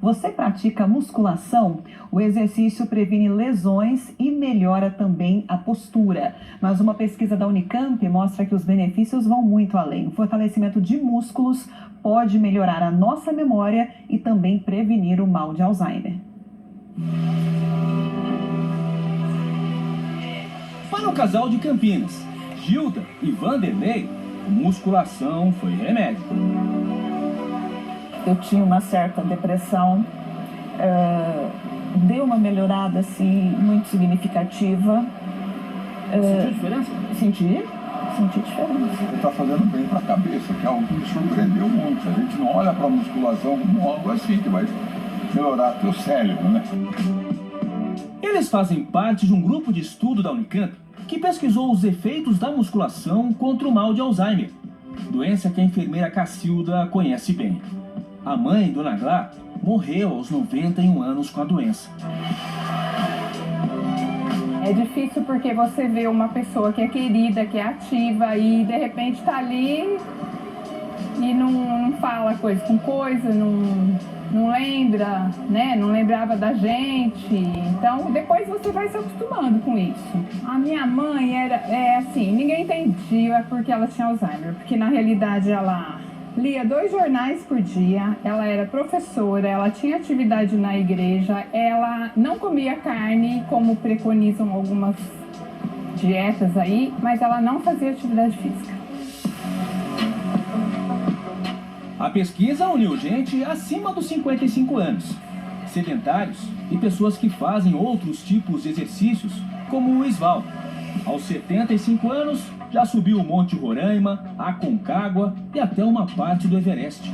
Você pratica musculação? O exercício previne lesões e melhora também a postura. Mas uma pesquisa da Unicamp mostra que os benefícios vão muito além. O fortalecimento de músculos pode melhorar a nossa memória e também prevenir o mal de Alzheimer. Para o casal de Campinas, Gilda e Vanderlei, musculação foi remédio. Eu tinha uma certa depressão, deu uma melhorada assim, muito significativa. Sentiu diferença? Senti diferença. Ele está fazendo bem para a cabeça, que é algo que me surpreendeu muito. A gente não olha para a musculação como algo assim, que vai melhorar teu cérebro, né? Eles fazem parte de um grupo de estudo da Unicamp que pesquisou os efeitos da musculação contra o mal de Alzheimer, doença que a enfermeira Cacilda conhece bem. A mãe, Dona Glá, morreu aos 91 anos com a doença. É difícil porque você vê uma pessoa que é querida, que é ativa e de repente está ali e não fala coisa com coisa, não lembra, né? Não lembrava da gente. Então depois você vai se acostumando com isso. A minha mãe era assim, ninguém entendia porque ela tinha Alzheimer, porque na realidade ela lia 2 jornais por dia, ela era professora, ela tinha atividade na igreja, ela não comia carne, como preconizam algumas dietas aí, mas ela não fazia atividade física. A pesquisa uniu gente acima dos 55 anos, sedentários e pessoas que fazem outros tipos de exercícios, como o Isval. Aos 75 anos, já subiu o Monte Roraima, a Concagua e até uma parte do Everest.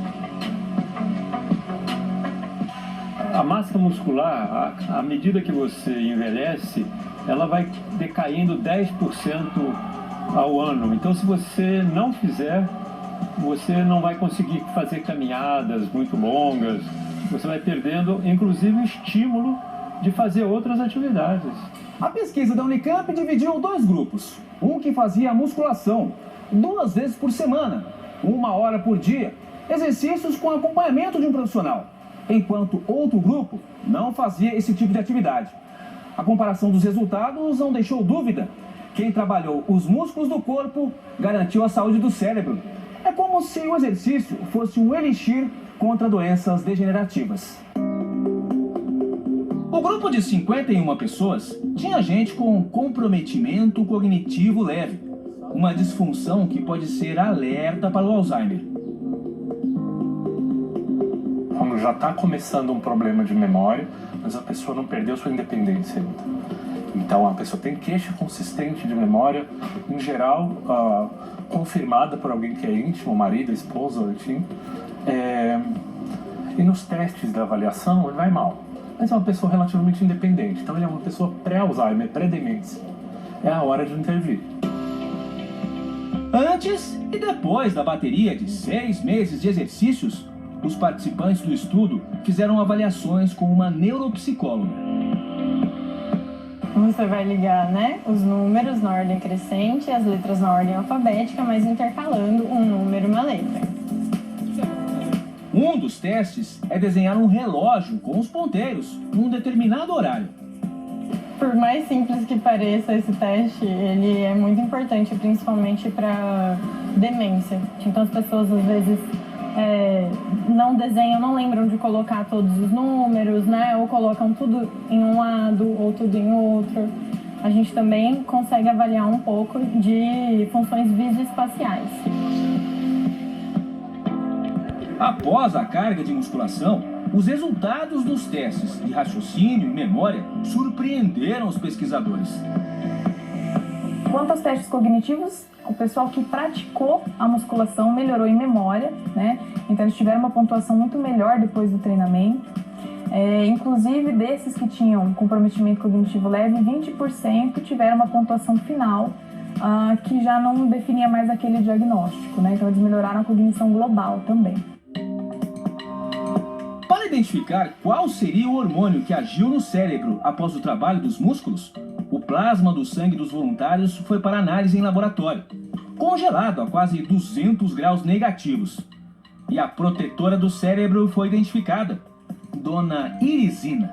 A massa muscular, à medida que você envelhece, ela vai decaindo 10% ao ano. Então, se você não fizer, você não vai conseguir fazer caminhadas muito longas, você vai perdendo, inclusive, o estímulo de fazer outras atividades. A pesquisa da Unicamp dividiu 2 grupos. Um que fazia musculação 2 vezes por semana, 1 hora por dia, exercícios com acompanhamento de um profissional, enquanto outro grupo não fazia esse tipo de atividade. A comparação dos resultados não deixou dúvida. Quem trabalhou os músculos do corpo garantiu a saúde do cérebro. É como se o exercício fosse um elixir contra doenças degenerativas. O grupo de 51 pessoas tinha gente com comprometimento cognitivo leve, uma disfunção que pode ser alerta para o Alzheimer. Quando já está começando um problema de memória, mas a pessoa não perdeu sua independência ainda. Então a pessoa tem queixa consistente de memória, em geral confirmada por alguém que é íntimo, marido, esposa, enfim. E nos testes da avaliação ele vai mal. Mas é uma pessoa relativamente independente, então ele é uma pessoa pré-Alzheimer, pré-demência. É a hora de intervir. Antes e depois da bateria de 6 meses de exercícios, os participantes do estudo fizeram avaliações com uma neuropsicóloga. Você vai ligar, né, os números na ordem crescente e as letras na ordem alfabética, mas intercalando um número e uma letra. Um dos testes é desenhar um relógio com os ponteiros num determinado horário. Por mais simples que pareça esse teste, ele é muito importante, principalmente para demência. Então as pessoas às vezes não desenham, não lembram de colocar todos os números, né? Ou colocam tudo em um lado ou tudo em outro. A gente também consegue avaliar um pouco de funções visoespaciais. Após a carga de musculação, os resultados dos testes de raciocínio e memória surpreenderam os pesquisadores. Quanto aos testes cognitivos, o pessoal que praticou a musculação melhorou em memória, né? Então eles tiveram uma pontuação muito melhor depois do treinamento. Inclusive, desses que tinham comprometimento cognitivo leve, 20% tiveram uma pontuação final que já não definia mais aquele diagnóstico, né? Então eles melhoraram a cognição global também. Para identificar qual seria o hormônio que agiu no cérebro após o trabalho dos músculos, o plasma do sangue dos voluntários foi para análise em laboratório, congelado a quase 200 graus negativos. E a protetora do cérebro foi identificada, Dona Irisina.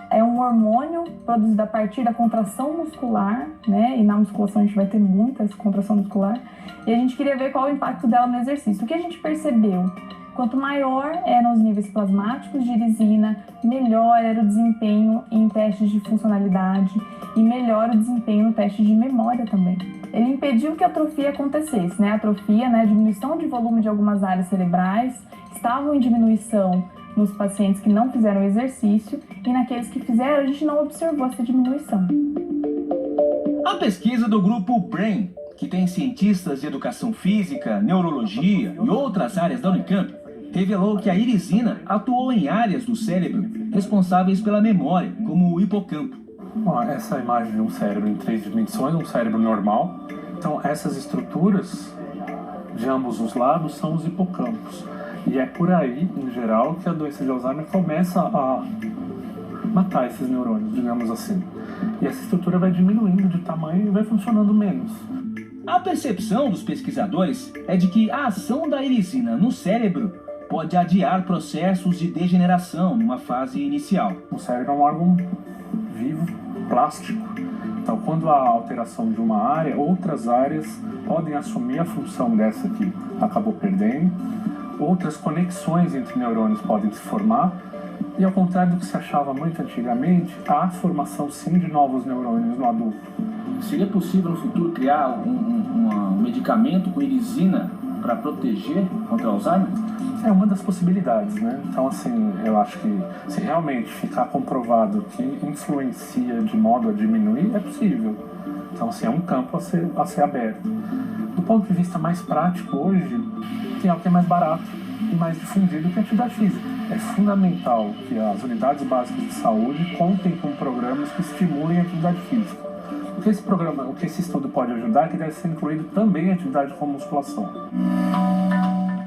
É um hormônio produzido a partir da contração muscular, né? E na musculação a gente vai ter muita essa contração muscular. E a gente queria ver qual é o impacto dela no exercício. O que a gente percebeu? Quanto maior eram os níveis plasmáticos de irisina, melhor era o desempenho em testes de funcionalidade e melhor o desempenho no teste de memória também. Ele impediu que a atrofia acontecesse, né? A atrofia, né? A diminuição de volume de algumas áreas cerebrais estavam em diminuição nos pacientes que não fizeram exercício e naqueles que fizeram a gente não observou essa diminuição. A pesquisa do grupo BRAIN, que tem cientistas de educação física, neurologia e outras áreas da Unicamp, revelou que a irisina atuou em áreas do cérebro responsáveis pela memória, como o hipocampo. Bom, essa imagem de um cérebro em 3 dimensões, um cérebro normal. Então, essas estruturas de ambos os lados são os hipocampos. E é por aí, em geral, que a doença de Alzheimer começa a matar esses neurônios, digamos assim. E essa estrutura vai diminuindo de tamanho e vai funcionando menos. A percepção dos pesquisadores é de que a ação da irisina no cérebro pode adiar processos de degeneração numa fase inicial. O cérebro é um órgão vivo, plástico. Então, quando há alteração de uma área, outras áreas podem assumir a função dessa que acabou perdendo. Outras conexões entre neurônios podem se formar. E ao contrário do que se achava muito antigamente, há formação sim de novos neurônios no adulto. Seria possível no futuro criar um medicamento com irisina para proteger contra o Alzheimer? É uma das possibilidades, né? Então, assim, eu acho que se realmente ficar comprovado que influencia de modo a diminuir, é possível. Então, assim, é um campo a ser aberto. Do ponto de vista mais prático, hoje, tem algo que é mais barato e mais difundido que a atividade física. É fundamental que as unidades básicas de saúde contem com programas que estimulem a atividade física. O que esse estudo pode ajudar é que deve ser incluído também a atividade como musculação.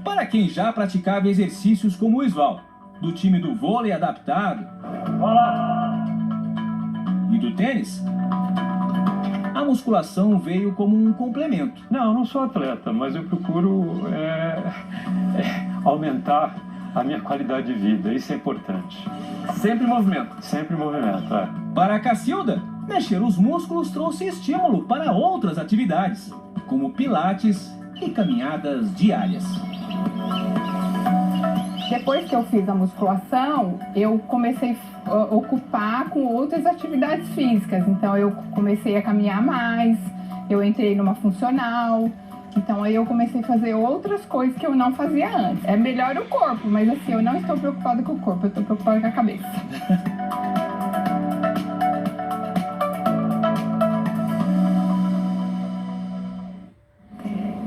Para quem já praticava exercícios como o Isval, do time do vôlei adaptado e do tênis, a musculação veio como um complemento. Não, eu não sou atleta, mas eu procuro aumentar a minha qualidade de vida. Isso é importante. Sempre em movimento. Sempre em movimento, é. Para a Cacilda, mexer os músculos trouxe estímulo para outras atividades, como pilates e caminhadas diárias. Depois que eu fiz a musculação, eu comecei a ocupar com outras atividades físicas. Então eu comecei a caminhar mais, eu entrei numa funcional. Então aí eu comecei a fazer outras coisas que eu não fazia antes. É melhor o corpo, mas assim, eu não estou preocupada com o corpo, eu estou preocupada com a cabeça.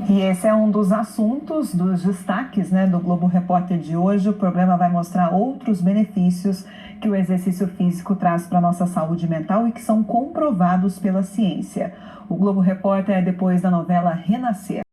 E esse é um dos assuntos, dos destaques, né, do Globo Repórter de hoje. O programa vai mostrar outros benefícios que o exercício físico traz para a nossa saúde mental e que são comprovados pela ciência. O Globo Repórter é depois da novela Renascer.